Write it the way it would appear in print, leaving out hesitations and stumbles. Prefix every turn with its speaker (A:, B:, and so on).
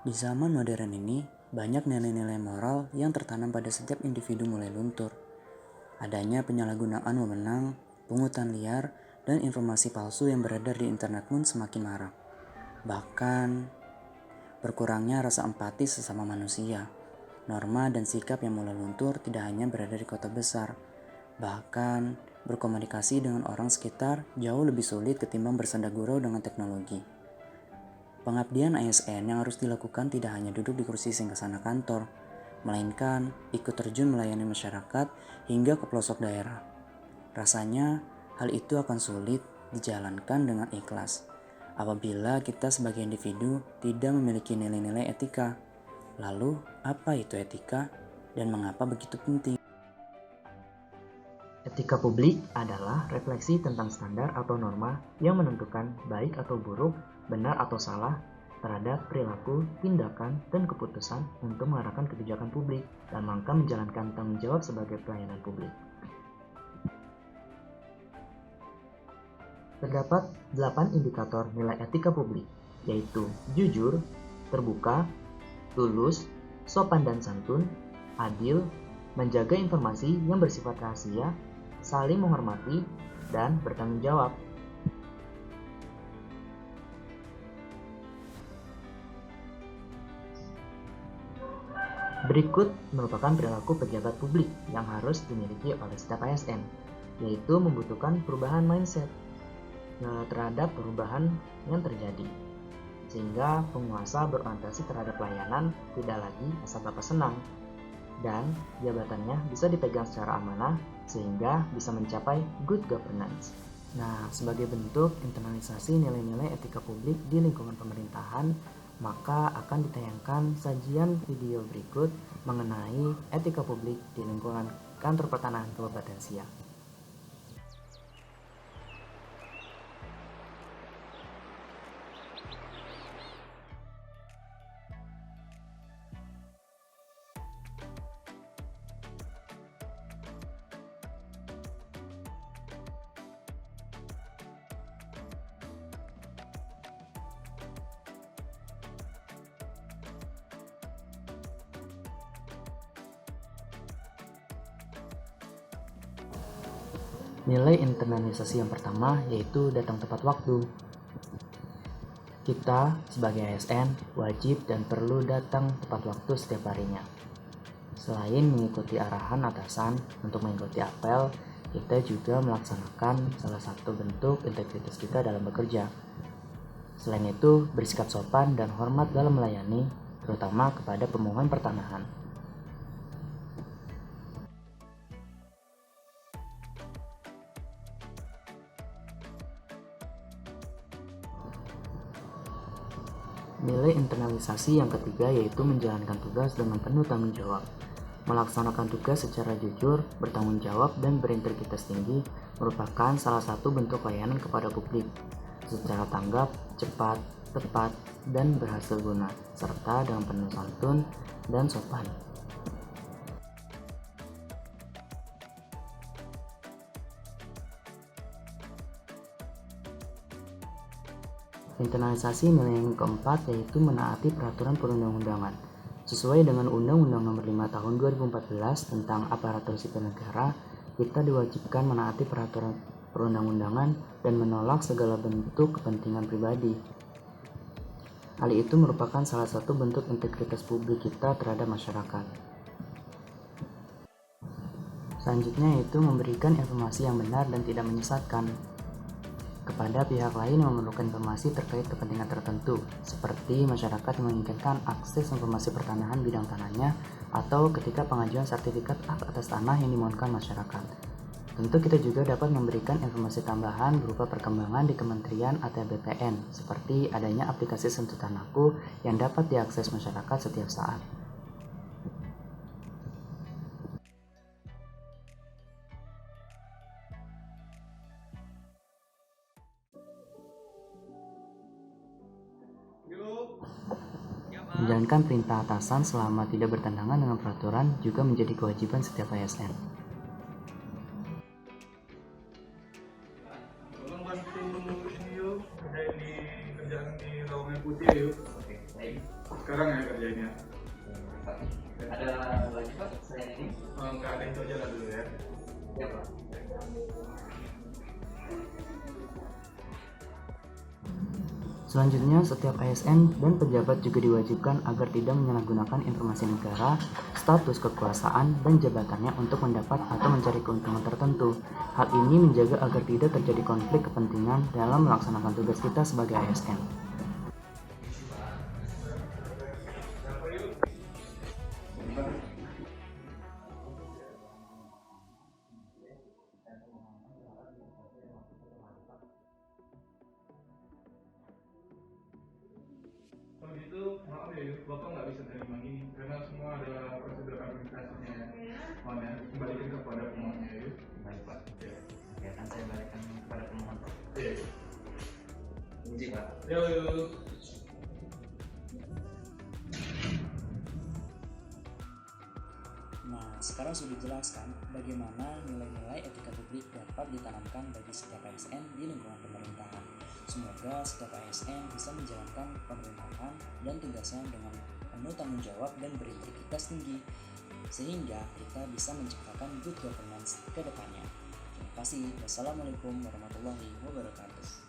A: Di zaman modern ini, banyak nilai-nilai moral yang tertanam pada setiap individu mulai luntur. Adanya penyalahgunaan wewenang, pungutan liar, dan informasi palsu yang beredar di internet pun semakin marak. Bahkan, berkurangnya rasa empati sesama manusia. Norma dan sikap yang mulai luntur tidak hanya berada di kota besar, bahkan berkomunikasi dengan orang sekitar jauh lebih sulit ketimbang bersenda gurau dengan teknologi. Pengabdian ASN yang harus dilakukan tidak hanya duduk di kursi singgasana kantor, melainkan ikut terjun melayani masyarakat hingga ke pelosok daerah. Rasanya hal itu akan sulit dijalankan dengan ikhlas apabila kita sebagai individu tidak memiliki nilai-nilai etika. Lalu, apa itu etika dan mengapa begitu penting?
B: Etika publik adalah refleksi tentang standar atau norma yang menentukan baik atau buruk, benar atau salah terhadap perilaku, tindakan, dan keputusan untuk mengarahkan kebijakan publik dan langkah menjalankan tanggung jawab sebagai pelayanan publik. Terdapat 8 indikator nilai etika publik, yaitu jujur, terbuka, tulus, sopan dan santun, adil, menjaga informasi yang bersifat rahasia, saling menghormati, dan bertanggung jawab. Berikut merupakan perilaku pejabat publik yang harus dimiliki oleh setiap ASN, yaitu membutuhkan perubahan mindset terhadap perubahan yang terjadi, sehingga penguasa berorientasi terhadap pelayanan tidak lagi asal bapak senang, dan jabatannya bisa dipegang secara amanah sehingga bisa mencapai good governance. Nah, sebagai bentuk internalisasi nilai-nilai etika publik di lingkungan pemerintahan, maka akan ditayangkan sajian video berikut mengenai etika publik di lingkungan Kantor Pertanahan Kabupaten Siak. Nilai internalisasi yang pertama yaitu datang tepat waktu. Kita sebagai ASN wajib dan perlu datang tepat waktu setiap harinya. Selain mengikuti arahan atasan untuk mengikuti apel, kita juga melaksanakan salah satu bentuk integritas kita dalam bekerja. Selain itu, bersikap sopan dan hormat dalam melayani, terutama kepada pemohon pertanahan. Nilai internalisasi yang ketiga yaitu menjalankan tugas dengan penuh tanggung jawab. Melaksanakan tugas secara jujur, bertanggung jawab, dan berintegritas tinggi merupakan salah satu bentuk layanan kepada publik secara tanggap, cepat, tepat, dan berhasil guna, serta dengan penuh santun dan sopan. Internalisasi nilai yang keempat yaitu menaati peraturan perundang-undangan. Sesuai dengan Undang-Undang Nomor 5 Tahun 2014 tentang Aparatur Sipil Negara, kita diwajibkan menaati peraturan perundang-undangan dan menolak segala bentuk kepentingan pribadi. Hal itu merupakan salah satu bentuk integritas publik kita terhadap masyarakat. Selanjutnya yaitu memberikan informasi yang benar dan tidak menyesatkan kepada pihak lain yang memerlukan informasi terkait kepentingan tertentu, seperti masyarakat yang menginginkan akses informasi pertanahan bidang tanahnya atau ketika pengajuan sertifikat hak atas tanah yang dimohonkan masyarakat. Tentu kita juga dapat memberikan informasi tambahan berupa perkembangan di Kementerian atau BPN, seperti adanya aplikasi Sentuh Tanahku yang dapat diakses masyarakat setiap saat. Menjalankan perintah atasan selama tidak bertentangan dengan peraturan juga menjadi kewajiban setiap ASN.
C: Tolong bantu ini yuk, kerjain di kerjaan di Rawamangun Putih yuk. Baik.
D: Sekarang ya kerjainnya.
C: Pak. Ada lagi Pak selain ini?
D: Enggak ada, itu aja lah dulu ya.
C: Ya Pak.
B: Selanjutnya, setiap ASN dan pejabat juga diwajibkan agar tidak menyalahgunakan informasi negara, status kekuasaan, dan jabatannya untuk mendapat atau mencari keuntungan tertentu. Hal ini menjaga agar tidak terjadi konflik kepentingan dalam melaksanakan tugas kita sebagai ASN.
D: Kalau gitu, maaf ya, Bapak nggak bisa terima ini karena semua ada prosedur administrasinya. Mohon ya, kembalikan kepada pemohonnya ya.
C: Baik Pak.
D: Ya.
C: Ya akan saya berikan kepada pemohon Pak.
D: Iya.
C: Izin Pak.
D: Yuk.
A: Nah, sekarang sudah dijelaskan bagaimana nilai-nilai etika publik dapat ditanamkan bagi setiap ASN di lingkungan pemerintahan. Semoga setiap ASN bisa menjalankan pemerintahan dan tugasnya dengan penuh tanggung jawab dan berintegritas tinggi, sehingga kita bisa menciptakan good governance ke depannya. Terima kasih. Wassalamualaikum warahmatullahi wabarakatuh.